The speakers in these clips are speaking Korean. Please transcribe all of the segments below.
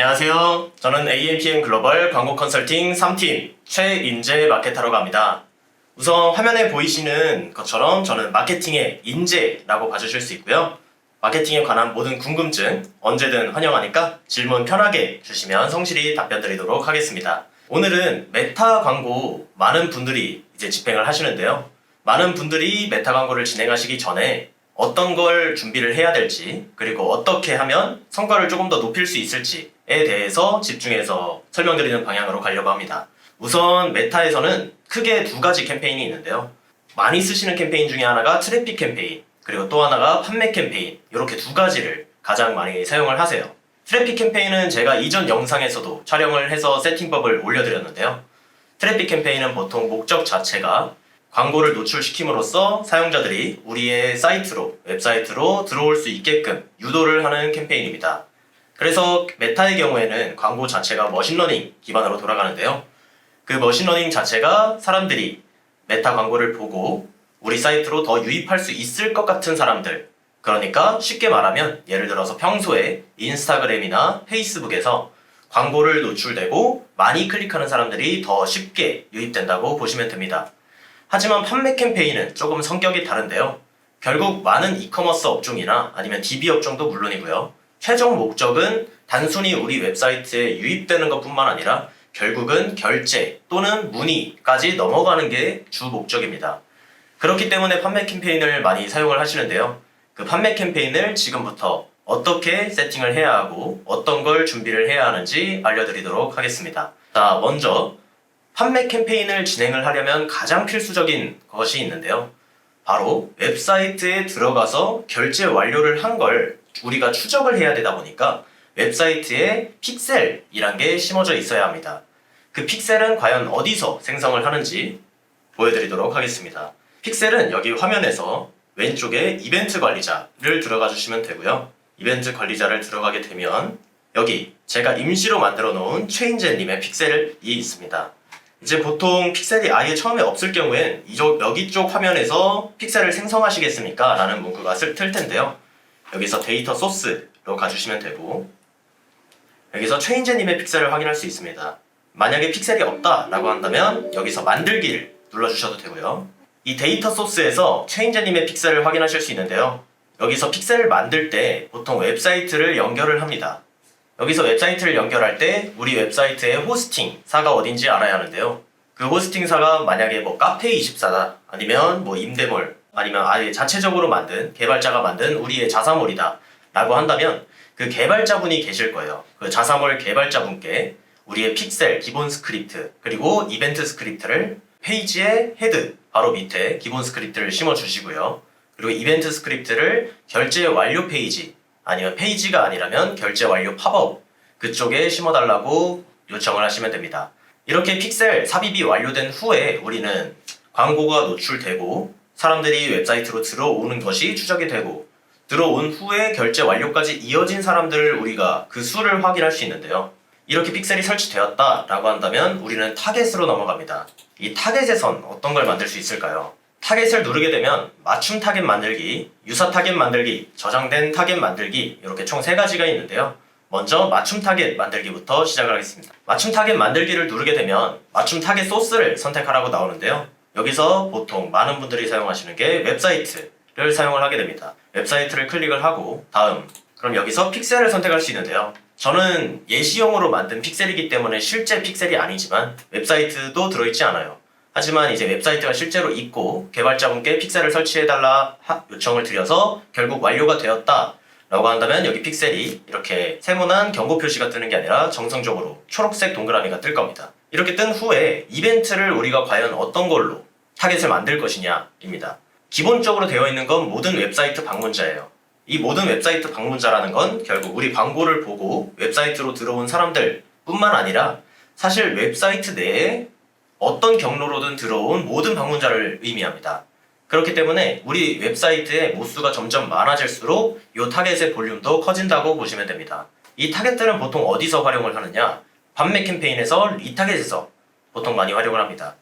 안녕하세요. 저는 AMPM 글로벌 광고 컨설팅 3팀 최인재 마케터라고 합니다. 우선 화면에 보이시는 것처럼 저는 마케팅의 인재라고 봐주실 수 있고요. 마케팅에 관한 모든 궁금증 언제든 환영하니까 질문 편하게 주시면 성실히 답변 드리도록 하겠습니다. 오늘은 메타 광고 많은 분들이 이제 집행을 하시는데요. 많은 분들이 메타 광고를 진행하시기 전에 어떤 걸 준비를 해야 될지, 그리고 어떻게 하면 성과를 조금 더 높일 수 있을지에 대해서 집중해서 설명드리는 방향으로 가려고 합니다. 우선 메타에서는 크게 두 가지 캠페인이 있는데요. 많이 쓰시는 캠페인 중에 하나가 트래픽 캠페인, 그리고 또 하나가 판매 캠페인, 이렇게 두 가지를 가장 많이 사용을 하세요. 트래픽 캠페인은 제가 이전 영상에서도 촬영을 해서 세팅법을 올려드렸는데요. 트래픽 캠페인은 보통 목적 자체가 광고를 노출시킴으로써 사용자들이 우리의 사이트로, 웹사이트로 들어올 수 있게끔 유도를 하는 캠페인입니다. 그래서 메타의 경우에는 광고 자체가 머신러닝 기반으로 돌아가는데요. 그 머신러닝 자체가 사람들이 메타 광고를 보고 우리 사이트로 더 유입할 수 있을 것 같은 사람들, 그러니까 쉽게 말하면 예를 들어서 평소에 인스타그램이나 페이스북에서 광고를 노출되고 많이 클릭하는 사람들이 더 쉽게 유입된다고 보시면 됩니다. 하지만 판매 캠페인은 조금 성격이 다른데요. 결국 많은 이커머스 업종이나 아니면 DB 업종도 물론이고요. 최종 목적은 단순히 우리 웹사이트에 유입되는 것뿐만 아니라 결국은 결제 또는 문의까지 넘어가는 게 주 목적입니다. 그렇기 때문에 판매 캠페인을 많이 사용을 하시는데요. 그 판매 캠페인을 지금부터 어떻게 세팅을 해야 하고 어떤 걸 준비를 해야 하는지 알려드리도록 하겠습니다. 자, 먼저 판매 캠페인을 진행을 하려면 가장 필수적인 것이 있는데요. 바로 웹사이트에 들어가서 결제 완료를 한 걸 우리가 추적을 해야 되다 보니까 웹사이트에 픽셀이란 게 심어져 있어야 합니다. 그 픽셀은 과연 어디서 생성을 하는지 보여드리도록 하겠습니다. 픽셀은 여기 화면에서 왼쪽에 이벤트 관리자를 들어가 주시면 되고요. 이벤트 관리자를 들어가게 되면 여기 제가 임시로 만들어 놓은 최인재님의 픽셀이 있습니다. 이제 보통 픽셀이 아예 처음에 없을 경우엔 여기 쪽 화면에서 픽셀을 생성하시겠습니까? 라는 문구가 틀 텐데요. 여기서 데이터 소스로 가주시면 되고 여기서 최인재님의 픽셀을 확인할 수 있습니다. 만약에 픽셀이 없다라고 한다면 여기서 만들기를 눌러주셔도 되고요. 이 데이터 소스에서 최인재님의 픽셀을 확인하실 수 있는데요. 여기서 픽셀을 만들 때 보통 웹사이트를 연결을 합니다. 여기서 웹사이트를 연결할 때 우리 웹사이트의 호스팅사가 어딘지 알아야 하는데요. 그 호스팅사가 만약에 뭐 카페24다, 아니면 뭐 임대몰, 아니면 아예 자체적으로 만든 개발자가 만든 우리의 자사몰이다 라고 한다면 그 개발자분이 계실 거예요. 그 자사몰 개발자분께 우리의 픽셀 기본 스크립트 그리고 이벤트 스크립트를 페이지의 헤드 바로 밑에 기본 스크립트를 심어 주시고요. 그리고 이벤트 스크립트를 결제 완료 페이지, 아니면 페이지가 아니라면 결제 완료 팝업 그쪽에 심어달라고 요청을 하시면 됩니다. 이렇게 픽셀 삽입이 완료된 후에 우리는 광고가 노출되고 사람들이 웹사이트로 들어오는 것이 추적이 되고 들어온 후에 결제 완료까지 이어진 사람들을 우리가 그 수를 확인할 수 있는데요. 이렇게 픽셀이 설치되었다라고 한다면 우리는 타겟으로 넘어갑니다. 이 타겟에선 어떤 걸 만들 수 있을까요? 타겟을 누르게 되면 맞춤 타겟 만들기, 유사 타겟 만들기, 저장된 타겟 만들기 이렇게 총 3가지가 있는데요. 먼저 맞춤 타겟 만들기부터 시작을 하겠습니다. 맞춤 타겟 만들기를 누르게 되면 맞춤 타겟 소스를 선택하라고 나오는데요. 여기서 보통 많은 분들이 사용하시는 게 웹사이트를 사용을 하게 됩니다. 웹사이트를 클릭을 하고 다음, 그럼 여기서 픽셀을 선택할 수 있는데요. 저는 예시용으로 만든 픽셀이기 때문에 실제 픽셀이 아니지만 웹사이트도 들어있지 않아요. 하지만 이제 웹사이트가 실제로 있고 개발자분께 픽셀을 설치해달라 요청을 드려서 결국 완료가 되었다 라고 한다면 여기 픽셀이 이렇게 세모난 경고 표시가 뜨는 게 아니라 정성적으로 초록색 동그라미가 뜰 겁니다. 이렇게 뜬 후에 이벤트를 우리가 과연 어떤 걸로 타겟을 만들 것이냐 입니다. 기본적으로 되어 있는 건 모든 웹사이트 방문자예요. 이 모든 웹사이트 방문자라는 건 결국 우리 광고를 보고 웹사이트로 들어온 사람들 뿐만 아니라 사실 웹사이트 내에 어떤 경로로든 들어온 모든 방문자를 의미합니다. 그렇기 때문에 우리 웹사이트의 모수가 점점 많아질수록 이 타겟의 볼륨도 커진다고 보시면 됩니다. 이 타겟들은 보통 어디서 활용을 하느냐? 판매 캠페인에서 리타겟에서 보통 많이 활용을 합니다.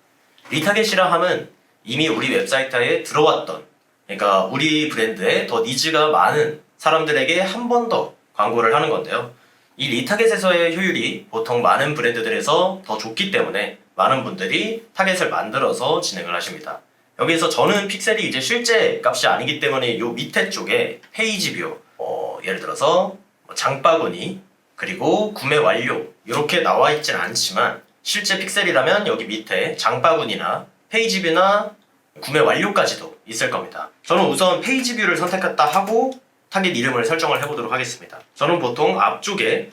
리타겟이라 함은 이미 우리 웹사이트에 들어왔던, 그러니까 우리 브랜드에 더 니즈가 많은 사람들에게 한 번 더 광고를 하는 건데요. 이 리타겟에서의 효율이 보통 많은 브랜드들에서 더 좋기 때문에 많은 분들이 타겟을 만들어서 진행을 하십니다. 여기서 저는 픽셀이 이제 실제 값이 아니기 때문에 요 밑에 쪽에 페이지 뷰, 예를 들어서 장바구니, 그리고 구매 완료 이렇게 나와 있진 않지만 실제 픽셀이라면 여기 밑에 장바구니나 페이지 뷰나 구매 완료까지도 있을 겁니다. 저는 우선 페이지 뷰를 선택했다 하고 타겟 이름을 설정을 해보도록 하겠습니다. 저는 보통 앞쪽에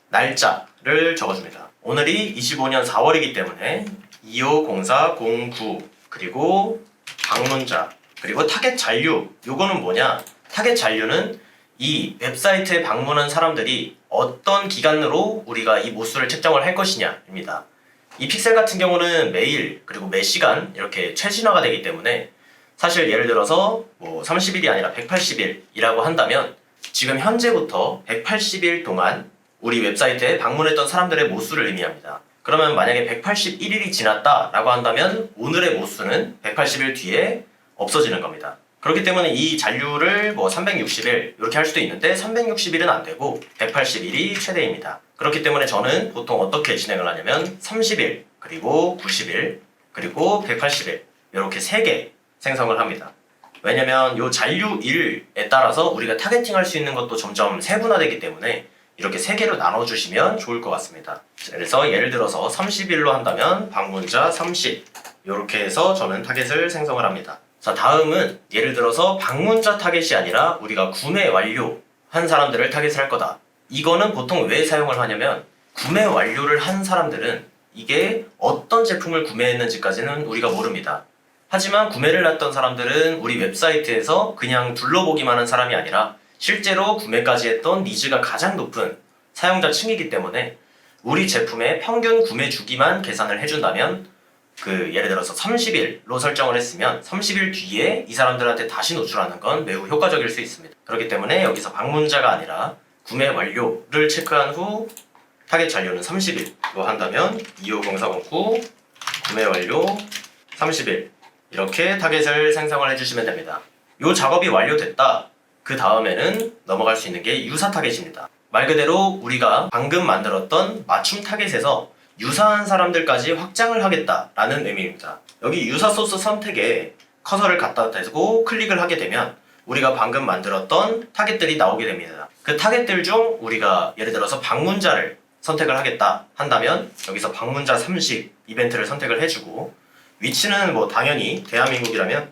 날짜를 적어줍니다. 오늘이 25년 4월이기 때문에 250409 그리고 방문자 그리고 타겟 잔류. 요거는 뭐냐? 타겟 잔류는 이 웹사이트에 방문한 사람들이 어떤 기간으로 우리가 이 모수를 책정을 할 것이냐입니다. 이 픽셀 같은 경우는 매일 그리고 매 시간 이렇게 최신화가 되기 때문에 사실 예를 들어서 뭐 30일이 아니라 180일이라고 한다면 지금 현재부터 180일 동안 우리 웹사이트에 방문했던 사람들의 모수를 의미합니다. 그러면 만약에 181일이 지났다라고 한다면 오늘의 모수는 180일 뒤에 없어지는 겁니다. 그렇기 때문에 이 잔류를 뭐 360일 이렇게 할 수도 있는데 360일은 안 되고 180일이 최대입니다. 그렇기 때문에 저는 보통 어떻게 진행을 하냐면 30일, 그리고 90일, 그리고 180일 이렇게 3개 생성을 합니다. 왜냐면 이 잔류일에 따라서 우리가 타겟팅 할 수 있는 것도 점점 세분화되기 때문에 이렇게 3개로 나눠주시면 좋을 것 같습니다. 그래서 예를 들어서 30일로 한다면 방문자 30 이렇게 해서 저는 타겟을 생성을 합니다. 자, 다음은 예를 들어서 방문자 타겟이 아니라 우리가 구매 완료한 사람들을 타겟을 할 거다. 이거는 보통 왜 사용을 하냐면 구매 완료를 한 사람들은 이게 어떤 제품을 구매했는지까지는 우리가 모릅니다. 하지만 구매를 했던 사람들은 우리 웹사이트에서 그냥 둘러보기만 한 사람이 아니라 실제로 구매까지 했던 니즈가 가장 높은 사용자층이기 때문에 우리 제품의 평균 구매 주기만 계산을 해준다면 예를 들어서 30일로 설정을 했으면 30일 뒤에 이 사람들한테 다시 노출하는 건 매우 효과적일 수 있습니다. 그렇기 때문에 여기서 방문자가 아니라 구매 완료를 체크한 후 타겟 잔료는 30일로 한다면 250409 구매 완료 30일 이렇게 타겟을 생성을 해주시면 됩니다. 이 작업이 완료됐다. 그 다음에는 넘어갈 수 있는 게 유사 타겟입니다. 말 그대로 우리가 방금 만들었던 맞춤 타겟에서 유사한 사람들까지 확장을 하겠다라는 의미입니다. 여기 유사 소스 선택에 커서를 갖다 대고 클릭을 하게 되면 우리가 방금 만들었던 타겟들이 나오게 됩니다. 그 타겟들 중 우리가 예를 들어서 방문자를 선택을 하겠다 한다면 여기서 방문자 30 이벤트를 선택을 해주고 위치는 뭐 당연히 대한민국이라면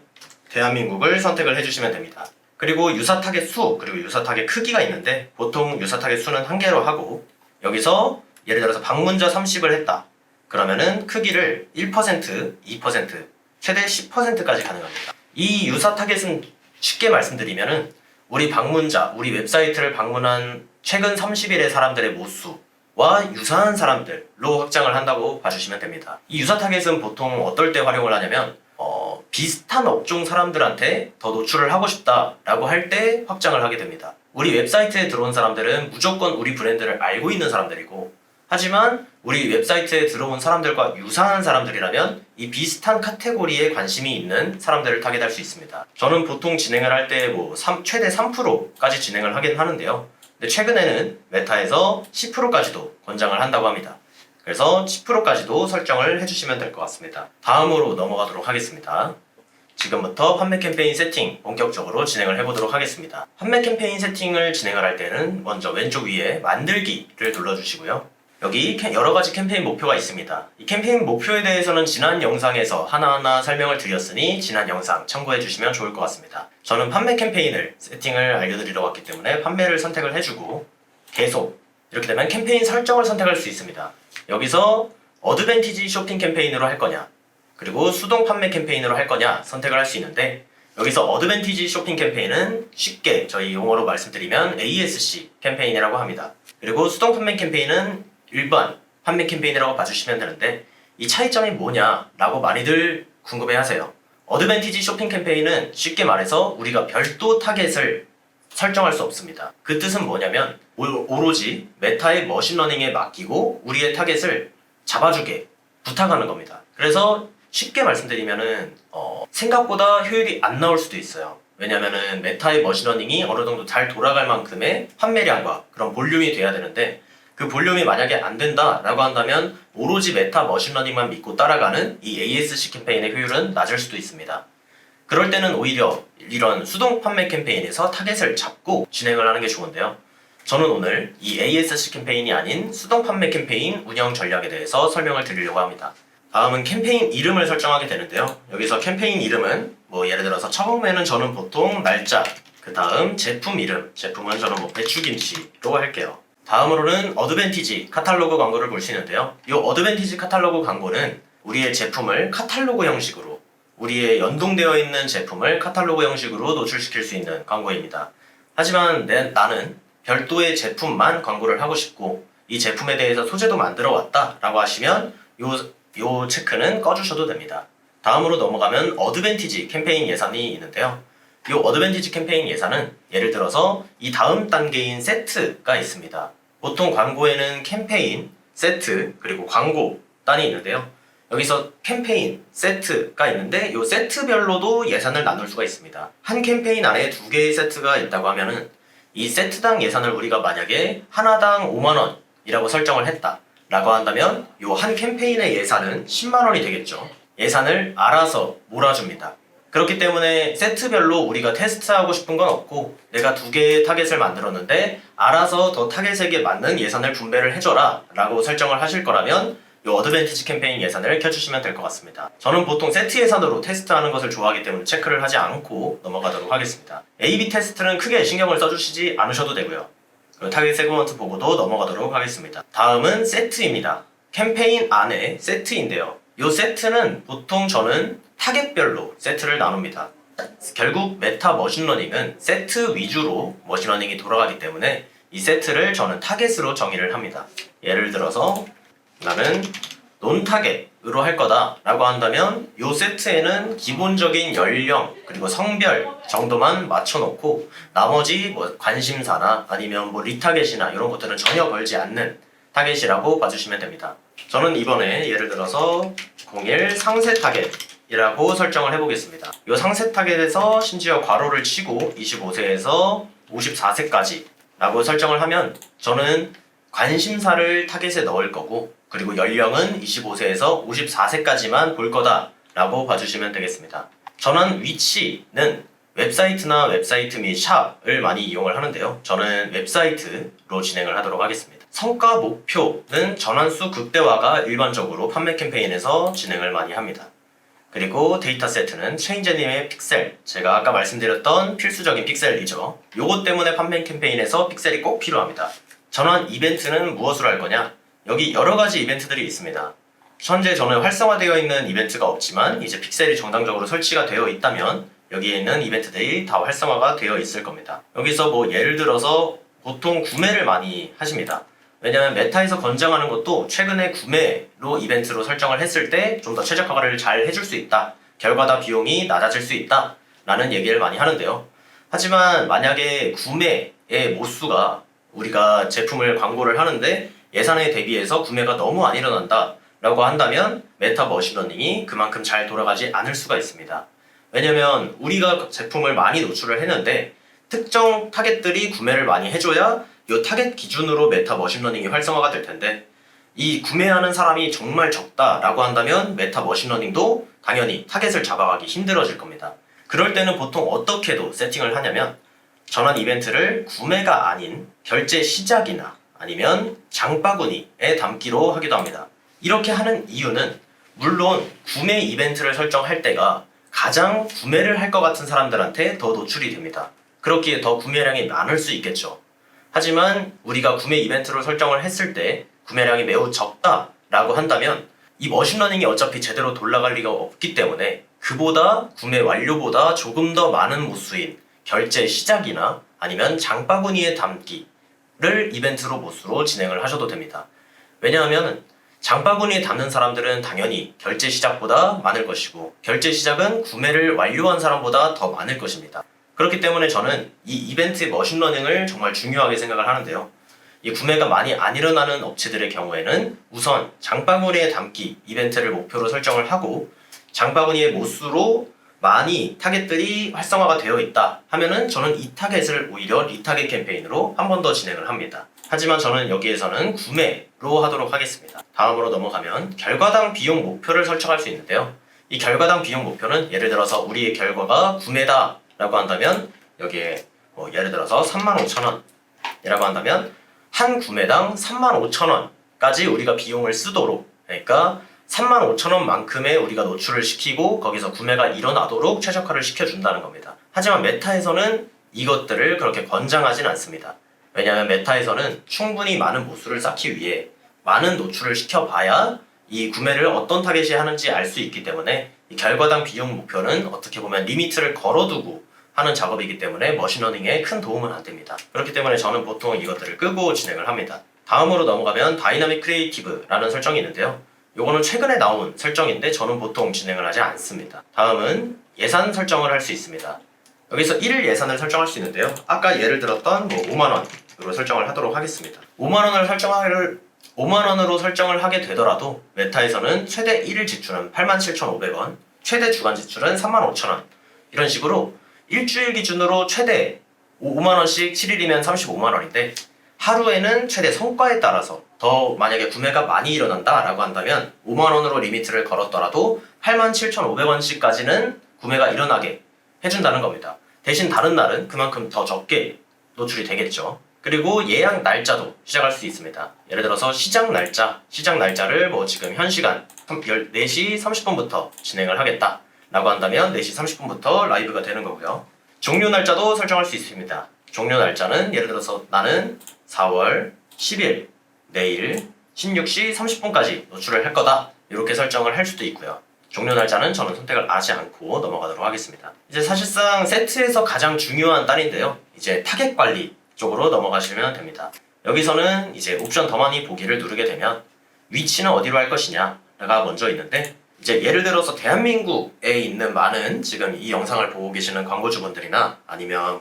대한민국을 선택을 해주시면 됩니다. 그리고 유사 타겟 수 그리고 유사 타겟 크기가 있는데 보통 유사 타겟 수는 1개로 하고 여기서 예를 들어서 방문자 30을 했다. 그러면은 크기를 1%, 2%, 최대 10%까지 가능합니다. 이 유사 타겟은 쉽게 말씀드리면은 우리 방문자, 우리 웹사이트를 방문한 최근 30일의 사람들의 모수와 유사한 사람들로 확장을 한다고 봐주시면 됩니다. 이 유사 타겟은 보통 어떨 때 활용을 하냐면 비슷한 업종 사람들한테 더 노출을 하고 싶다라고 할 때 확장을 하게 됩니다. 우리 웹사이트에 들어온 사람들은 무조건 우리 브랜드를 알고 있는 사람들이고 하지만 우리 웹사이트에 들어온 사람들과 유사한 사람들이라면 이 비슷한 카테고리에 관심이 있는 사람들을 타겟할 수 있습니다. 저는 보통 진행을 할 때 최대 3%까지 진행을 하긴 하는데요. 근데 최근에는 메타에서 10%까지도 권장을 한다고 합니다. 그래서 10%까지도 설정을 해주시면 될 것 같습니다. 다음으로 넘어가도록 하겠습니다. 지금부터 판매 캠페인 세팅 본격적으로 진행을 해보도록 하겠습니다. 판매 캠페인 세팅을 진행을 할 때는 먼저 왼쪽 위에 만들기를 눌러주시고요. 여기 여러 가지 캠페인 목표가 있습니다. 이 캠페인 목표에 대해서는 지난 영상에서 하나하나 설명을 드렸으니 지난 영상 참고해 주시면 좋을 것 같습니다. 저는 판매 캠페인을 세팅을 알려드리러 왔기 때문에 판매를 선택을 해주고 계속 이렇게 되면 캠페인 설정을 선택할 수 있습니다. 여기서 어드밴티지 쇼핑 캠페인으로 할 거냐 그리고 수동 판매 캠페인으로 할 거냐 선택을 할 수 있는데 여기서 어드밴티지 쇼핑 캠페인은 쉽게 저희 용어로 말씀드리면 ASC 캠페인이라고 합니다. 그리고 수동 판매 캠페인은 일반 판매 캠페인이라고 봐주시면 되는데 이 차이점이 뭐냐라고 많이들 궁금해하세요. 어드밴티지 쇼핑 캠페인은 쉽게 말해서 우리가 별도 타겟을 설정할 수 없습니다. 그 뜻은 뭐냐면 오로지 메타의 머신러닝에 맡기고 우리의 타겟을 잡아주게 부탁하는 겁니다. 그래서 쉽게 말씀드리면은 생각보다 효율이 안 나올 수도 있어요. 왜냐면은 메타의 머신러닝이 어느 정도 잘 돌아갈 만큼의 판매량과 그런 볼륨이 돼야 되는데 그 볼륨이 만약에 안 된다라고 한다면 오로지 메타 머신러닝만 믿고 따라가는 이 ASC 캠페인의 효율은 낮을 수도 있습니다. 그럴 때는 오히려 이런 수동 판매 캠페인에서 타겟을 잡고 진행을 하는 게 좋은데요. 저는 오늘 이 ASC 캠페인이 아닌 수동 판매 캠페인 운영 전략에 대해서 설명을 드리려고 합니다. 다음은 캠페인 이름을 설정하게 되는데요. 여기서 캠페인 이름은 예를 들어서 처음에는 저는 보통 날짜, 그 다음 제품 이름, 제품은 저는 배추김치로 할게요. 다음으로는 어드밴티지 카탈로그 광고를 볼 수 있는데요. 이 어드밴티지 카탈로그 광고는 우리의 제품을 카탈로그 형식으로, 우리의 연동되어 있는 제품을 카탈로그 형식으로 노출시킬 수 있는 광고입니다. 하지만 나는 별도의 제품만 광고를 하고 싶고 이 제품에 대해서 소재도 만들어 왔다 라고 하시면 요 체크는 꺼주셔도 됩니다. 다음으로 넘어가면 어드밴티지 캠페인 예산이 있는데요. 이 어드밴티지 캠페인 예산은 예를 들어서 이 다음 단계인 세트가 있습니다. 보통 광고에는 캠페인, 세트, 그리고 광고 단이 있는데요. 여기서 캠페인, 세트가 있는데 이 세트별로도 예산을 나눌 수가 있습니다. 한 캠페인 안에 2개의 세트가 있다고 하면은 이 세트당 예산을 우리가 만약에 하나당 5만원이라고 설정을 했다 라고 한다면 이 한 캠페인의 예산은 10만원이 되겠죠. 예산을 알아서 몰아줍니다. 그렇기 때문에 세트별로 우리가 테스트하고 싶은 건 없고 내가 2개의 타겟을 만들었는데 알아서 더 타겟에게 맞는 예산을 분배를 해줘라 라고 설정을 하실 거라면 이 어드밴티지 캠페인 예산을 켜주시면 될 것 같습니다. 저는 보통 세트 예산으로 테스트하는 것을 좋아하기 때문에 체크를 하지 않고 넘어가도록 하겠습니다. A/B 테스트는 크게 신경을 써주시지 않으셔도 되고요. 타겟 세그먼트 보고도 넘어가도록 하겠습니다. 다음은 세트입니다. 캠페인 안에 세트인데요. 이 세트는 보통 저는 타겟별로 세트를 나눕니다. 결국 메타 머신러닝은 세트 위주로 머신러닝이 돌아가기 때문에 이 세트를 저는 타겟으로 정의를 합니다. 예를 들어서 나는 논타겟으로 할 거다 라고 한다면 이 세트에는 기본적인 연령 그리고 성별 정도만 맞춰놓고 나머지 관심사나 아니면 리타겟이나 이런 것들은 전혀 걸지 않는 타겟이라고 봐주시면 됩니다. 저는 이번에 예를 들어서 01 상세 타겟이라고 설정을 해보겠습니다. 이 상세 타겟에서 심지어 괄호를 치고 25세에서 54세까지 라고 설정을 하면 저는 관심사를 타겟에 넣을 거고 그리고 연령은 25세에서 54세까지만 볼 거다 라고 봐주시면 되겠습니다. 전환 위치는 웹사이트나 웹사이트 및 샵을 많이 이용을 하는데요. 저는 웹사이트로 진행을 하도록 하겠습니다. 성과 목표는 전환수 극대화가 일반적으로 판매 캠페인에서 진행을 많이 합니다. 그리고 데이터 세트는 체인저님의 픽셀, 제가 아까 말씀드렸던 필수적인 픽셀이죠. 요것 때문에 판매 캠페인에서 픽셀이 꼭 필요합니다. 전환 이벤트는 무엇으로 할 거냐? 여기 여러 가지 이벤트들이 있습니다. 현재 저는 활성화되어 있는 이벤트가 없지만 이제 픽셀이 정당적으로 설치가 되어 있다면 여기에 있는 이벤트들이 다 활성화가 되어 있을 겁니다. 여기서 예를 들어서 보통 구매를 많이 하십니다. 왜냐하면 메타에서 권장하는 것도 최근에 구매로 이벤트로 설정을 했을 때 좀 더 최적화를 잘 해줄 수 있다. 결과다 비용이 낮아질 수 있다. 라는 얘기를 많이 하는데요. 하지만 만약에 구매의 모수가 우리가 제품을 광고를 하는데 예산에 대비해서 구매가 너무 안 일어난다 라고 한다면 메타 머신러닝이 그만큼 잘 돌아가지 않을 수가 있습니다. 왜냐면 우리가 제품을 많이 노출을 했는데 특정 타겟들이 구매를 많이 해줘야 이 타겟 기준으로 메타 머신러닝이 활성화가 될 텐데 이 구매하는 사람이 정말 적다라고 한다면 메타 머신러닝도 당연히 타겟을 잡아가기 힘들어질 겁니다. 그럴 때는 보통 어떻게도 세팅을 하냐면 전환 이벤트를 구매가 아닌 결제 시작이나 아니면 장바구니에 담기로 하기도 합니다. 이렇게 하는 이유는 물론 구매 이벤트를 설정할 때가 가장 구매를 할 것 같은 사람들한테 더 노출이 됩니다. 그렇기에 더 구매량이 많을 수 있겠죠. 하지만 우리가 구매 이벤트를 설정을 했을 때 구매량이 매우 적다라고 한다면 이 머신러닝이 어차피 제대로 돌아갈 리가 없기 때문에 그보다 구매 완료보다 조금 더 많은 모수인 결제 시작이나 아니면 장바구니에 담기를 이벤트로 모수로 진행을 하셔도 됩니다. 왜냐하면 장바구니에 담는 사람들은 당연히 결제 시작보다 많을 것이고 결제 시작은 구매를 완료한 사람보다 더 많을 것입니다. 그렇기 때문에 저는 이 이벤트 머신러닝을 정말 중요하게 생각을 하는데요. 이 구매가 많이 안 일어나는 업체들의 경우에는 우선 장바구니에 담기 이벤트를 목표로 설정을 하고 장바구니의 모수로 많이 타겟들이 활성화가 되어 있다 하면은 저는 이 타겟을 오히려 리타겟 캠페인으로 한 번 더 진행을 합니다. 하지만 저는 여기에서는 구매로 하도록 하겠습니다. 다음으로 넘어가면 결과당 비용 목표를 설정할 수 있는데요. 이 결과당 비용 목표는 예를 들어서 우리의 결과가 구매다 라고 한다면 여기에 예를 들어서 35,000원 이라고 한다면 한 구매당 35,000원까지 우리가 비용을 쓰도록, 그러니까 35,000원 만큼의 우리가 노출을 시키고 거기서 구매가 일어나도록 최적화를 시켜준다는 겁니다. 하지만 메타에서는 이것들을 그렇게 권장하진 않습니다. 왜냐하면 메타에서는 충분히 많은 보수를 쌓기 위해 많은 노출을 시켜봐야 이 구매를 어떤 타겟이 하는지 알 수 있기 때문에 이 결과당 비용 목표는 어떻게 보면 리미트를 걸어두고 하는 작업이기 때문에 머신러닝에 큰 도움은 안 됩니다. 그렇기 때문에 저는 보통 이것들을 끄고 진행을 합니다. 다음으로 넘어가면 다이나믹 크리에이티브라는 설정이 있는데요. 요거는 최근에 나온 설정인데 저는 보통 진행을 하지 않습니다. 다음은 예산 설정을 할 수 있습니다. 여기서 1일 예산을 설정할 수 있는데요. 아까 예를 들었던 5만원으로 설정을 하도록 하겠습니다. 5만원으로 설정을 하게 되더라도 메타에서는 최대 1일 지출은 87,500원, 최대 주간 지출은 35,000원 이런 식으로 일주일 기준으로 최대 5만원씩 7일이면 35만원인데 하루에는 최대 성과에 따라서 더 만약에 구매가 많이 일어난다 라고 한다면 5만원으로 리미트를 걸었더라도 87,500원씩까지는 구매가 일어나게 해준다는 겁니다. 대신 다른 날은 그만큼 더 적게 노출이 되겠죠. 그리고 예약 날짜도 시작할 수 있습니다. 예를 들어서 시작 날짜를 지금 현 시간 4시 30분부터 진행을 하겠다 라고 한다면 4시 30분부터 라이브가 되는 거고요. 종료 날짜도 설정할 수 있습니다. 종료 날짜는 예를 들어서 나는 4월 10일 내일 16시 30분까지 노출을 할 거다 이렇게 설정을 할 수도 있고요. 종료 날짜는 저는 선택을 하지 않고 넘어가도록 하겠습니다. 이제 사실상 세트에서 가장 중요한 단인데요. 이제 타겟 관리 쪽으로 넘어가시면 됩니다. 여기서는 이제 옵션 더 많이 보기를 누르게 되면 위치는 어디로 할 것이냐가 먼저 있는데 이제 예를 들어서 대한민국에 있는 많은 지금 이 영상을 보고 계시는 광고주분들이나 아니면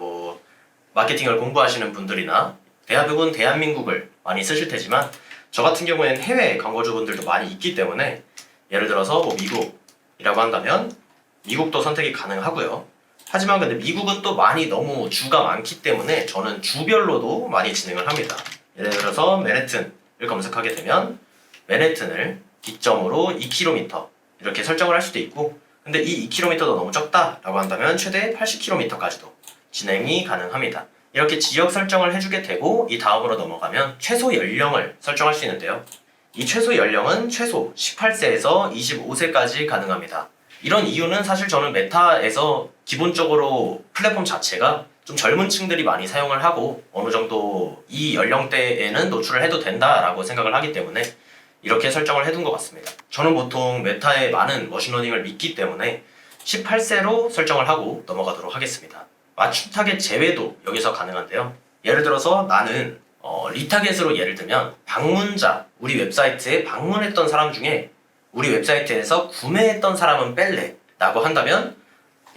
마케팅을 공부하시는 분들이나 대부분 대한민국을 많이 쓰실 테지만 저 같은 경우에는 해외 광고주분들도 많이 있기 때문에 예를 들어서 미국이라고 한다면 미국도 선택이 가능하고요. 하지만 근데 미국은 또 많이 너무 주가 많기 때문에 저는 주별로도 많이 진행을 합니다. 예를 들어서 맨해튼을 검색하게 되면 맨해튼을 기점으로 2km 이렇게 설정을 할 수도 있고 근데 이 2km도 너무 적다라고 한다면 최대 80km까지도 진행이 가능합니다. 이렇게 지역 설정을 해주게 되고 이 다음으로 넘어가면 최소 연령을 설정할 수 있는데요. 이 최소 연령은 최소 18세에서 25세까지 가능합니다. 이런 이유는 사실 저는 메타에서 기본적으로 플랫폼 자체가 좀 젊은 층들이 많이 사용을 하고 어느 정도 이 연령대에는 노출을 해도 된다라고 생각을 하기 때문에 이렇게 설정을 해둔 것 같습니다. 저는 보통 메타의 많은 머신러닝을 믿기 때문에 18세로 설정을 하고 넘어가도록 하겠습니다. 맞춤 타겟 제외도 여기서 가능한데요. 예를 들어서 나는 리타겟으로 예를 들면 방문자, 우리 웹사이트에 방문했던 사람 중에 우리 웹사이트에서 구매했던 사람은 뺄래 라고 한다면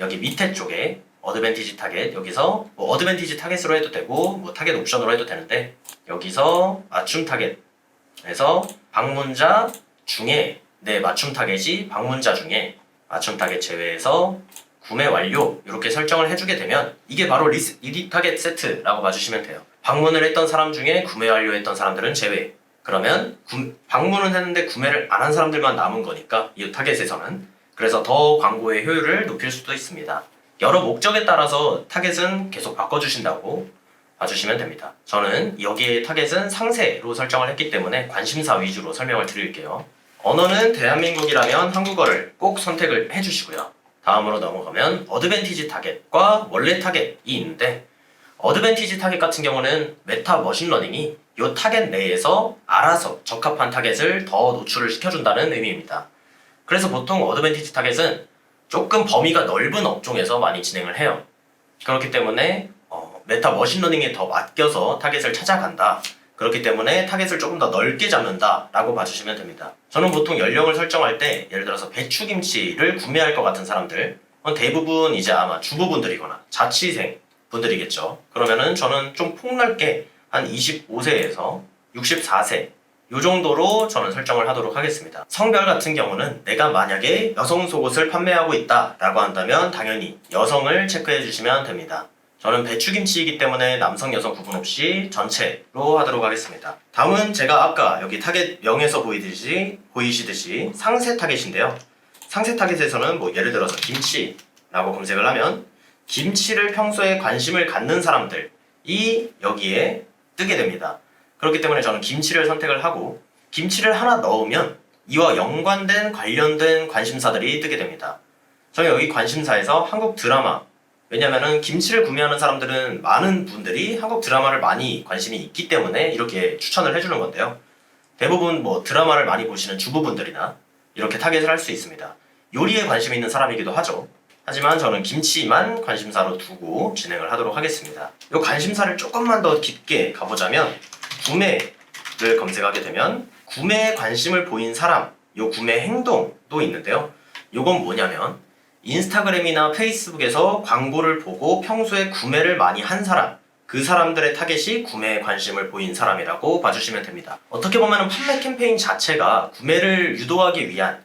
여기 밑에 쪽에 어드밴티지 타겟 여기서 어드밴티지 타겟으로 해도 되고 타겟 옵션으로 해도 되는데 여기서 맞춤 타겟에서 방문자 중에 내 맞춤 타겟이 방문자 중에 맞춤 타겟 제외해서 구매 완료 이렇게 설정을 해주게 되면 이게 바로 리타겟 세트라고 봐주시면 돼요. 방문을 했던 사람 중에 구매 완료했던 사람들은 제외. 그러면 방문은 했는데 구매를 안 한 사람들만 남은 거니까 이 타겟에서는 그래서 더 광고의 효율을 높일 수도 있습니다. 여러 목적에 따라서 타겟은 계속 바꿔주신다고 봐주시면 됩니다. 저는 여기에 타겟은 상세로 설정을 했기 때문에 관심사 위주로 설명을 드릴게요. 언어는 대한민국이라면 한국어를 꼭 선택을 해주시고요. 다음으로 넘어가면 어드밴티지 타겟과 원래 타겟이 있는데 어드밴티지 타겟 같은 경우는 메타 머신러닝이 이 타겟 내에서 알아서 적합한 타겟을 더 노출을 시켜준다는 의미입니다. 그래서 보통 어드밴티지 타겟은 조금 범위가 넓은 업종에서 많이 진행을 해요. 그렇기 때문에 메타 머신러닝에 더 맡겨서 타겟을 찾아간다. 그렇기 때문에 타겟을 조금 더 넓게 잡는다 라고 봐주시면 됩니다. 저는 보통 연령을 설정할 때 예를 들어서 배추김치를 구매할 것 같은 사람들 대부분 이제 아마 주부분들이거나 자취생 분들이겠죠. 그러면은 저는 좀 폭넓게 한 25세에서 64세 이 정도로 저는 설정을 하도록 하겠습니다. 성별 같은 경우는 내가 만약에 여성 속옷을 판매하고 있다 라고 한다면 당연히 여성을 체크해 주시면 됩니다. 저는 배추김치이기 때문에 남성, 여성 구분 없이 전체로 하도록 하겠습니다. 다음은 제가 아까 여기 타겟명에서 보이시듯이 상세 타겟인데요. 상세 타겟에서는 뭐 예를 들어서 김치라고 검색을 하면 김치를 평소에 관심을 갖는 사람들이 여기에 뜨게 됩니다. 그렇기 때문에 저는 김치를 선택을 하고 김치를 하나 넣으면 이와 연관된 관련된 관심사들이 뜨게 됩니다. 저는 여기 관심사에서 한국 드라마, 왜냐면은 김치를 구매하는 사람들은 많은 분들이 한국 드라마를 많이 관심이 있기 때문에 이렇게 추천을 해주는 건데요. 대부분 뭐 드라마를 많이 보시는 주부분들이나 이렇게 타겟을 할 수 있습니다. 요리에 관심 있는 사람이기도 하죠. 하지만 저는 김치만 관심사로 두고 진행을 하도록 하겠습니다. 이 관심사를 조금만 더 깊게 가보자면 구매를 검색하게 되면 구매에 관심을 보인 사람, 요 구매 행동도 있는데요. 요건 뭐냐면 인스타그램이나 페이스북에서 광고를 보고 평소에 구매를 많이 한 사람, 그 사람들의 타겟이 구매에 관심을 보인 사람이라고 봐주시면 됩니다. 어떻게 보면 판매 캠페인 자체가 구매를 유도하기 위한,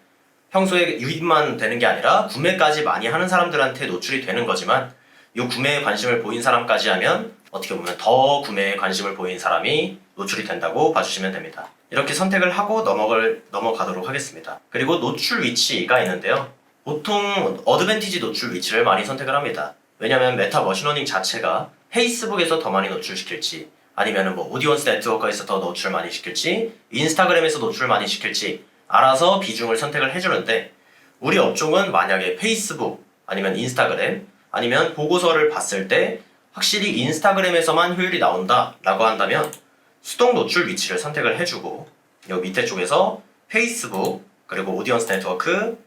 평소에 유입만 되는 게 아니라 구매까지 많이 하는 사람들한테 노출이 되는 거지만 이 구매에 관심을 보인 사람까지 하면 어떻게 보면 더 구매에 관심을 보인 사람이 노출이 된다고 봐주시면 됩니다. 이렇게 선택을 하고 넘어가도록 하겠습니다. 그리고 노출 위치가 있는데요. 보통 어드밴티지 노출 위치를 많이 선택을 합니다. 왜냐면 메타 머신러닝 자체가 페이스북에서 더 많이 노출시킬지, 아니면 뭐 오디언스 네트워크에서 더 노출 많이 시킬지, 인스타그램에서 노출 많이 시킬지 알아서 비중을 선택을 해주는데, 우리 업종은 만약에 페이스북 아니면 인스타그램 아니면 보고서를 봤을 때 확실히 인스타그램에서만 효율이 나온다 라고 한다면 수동 노출 위치를 선택을 해주고, 여기 밑에 쪽에서 페이스북 그리고 오디언스 네트워크,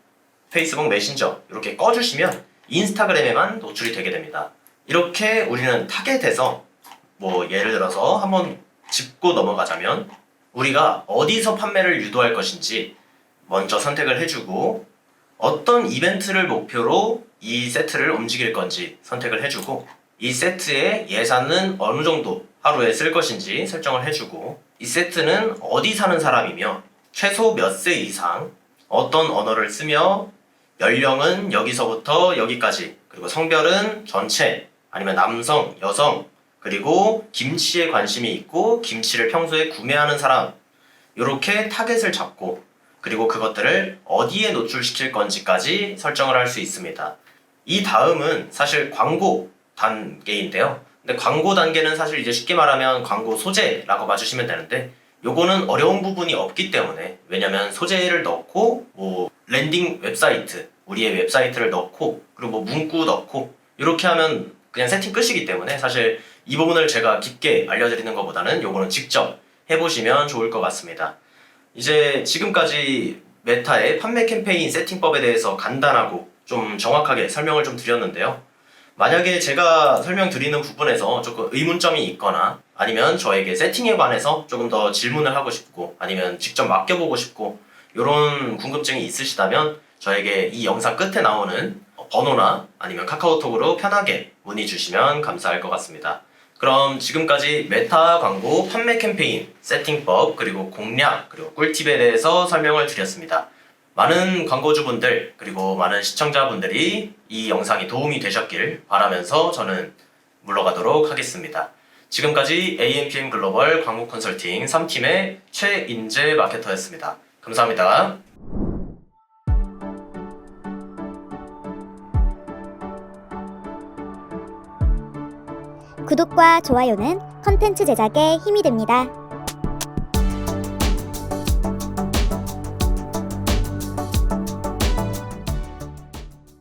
페이스북 메신저 이렇게 꺼주시면 인스타그램에만 노출이 되게 됩니다. 이렇게 우리는 타겟에서 뭐 예를 들어서 한번 짚고 넘어가자면 우리가 어디서 판매를 유도할 것인지 먼저 선택을 해주고, 어떤 이벤트를 목표로 이 세트를 움직일 건지 선택을 해주고, 이 세트의 예산은 어느 정도 하루에 쓸 것인지 설정을 해주고, 이 세트는 어디 사는 사람이며 최소 몇 세 이상, 어떤 언어를 쓰며 연령은 여기서부터 여기까지, 그리고 성별은 전체 아니면 남성, 여성, 그리고 김치에 관심이 있고 김치를 평소에 구매하는 사람, 이렇게 타겟을 잡고 그리고 그것들을 어디에 노출시킬 건지까지 설정을 할 수 있습니다. 이 다음은 사실 광고 단계인데요. 근데 광고 단계는 사실 이제 쉽게 말하면 광고 소재라고 봐주시면 되는데, 요거는 어려운 부분이 없기 때문에, 왜냐면 소재를 넣고 뭐 랜딩 웹사이트, 우리의 웹사이트를 넣고 그리고 뭐 문구 넣고 이렇게 하면 그냥 세팅 끝이기 때문에 사실 이 부분을 제가 깊게 알려드리는 것보다는 요거는 직접 해보시면 좋을 것 같습니다. 이제 지금까지 메타의 판매 캠페인 세팅법에 대해서 간단하고 좀 정확하게 설명을 좀 드렸는데요. 만약에 제가 설명드리는 부분에서 조금 의문점이 있거나 아니면 저에게 세팅에 관해서 조금 더 질문을 하고 싶고 아니면 직접 맡겨보고 싶고 이런 궁금증이 있으시다면 저에게 이 영상 끝에 나오는 번호나 아니면 카카오톡으로 편하게 문의 주시면 감사할 것 같습니다. 그럼 지금까지 메타 광고 판매 캠페인 세팅법 그리고 공략 그리고 꿀팁에 대해서 설명을 드렸습니다. 많은 광고주분들 그리고 많은 시청자분들이 이 영상이 도움이 되셨길 바라면서 저는 물러가도록 하겠습니다. 지금까지 AMPM 글로벌 광고 컨설팅 3팀의 최인재 마케터였습니다. 감사합니다. 구독과 좋아요는 컨텐츠 제작에 힘이 됩니다.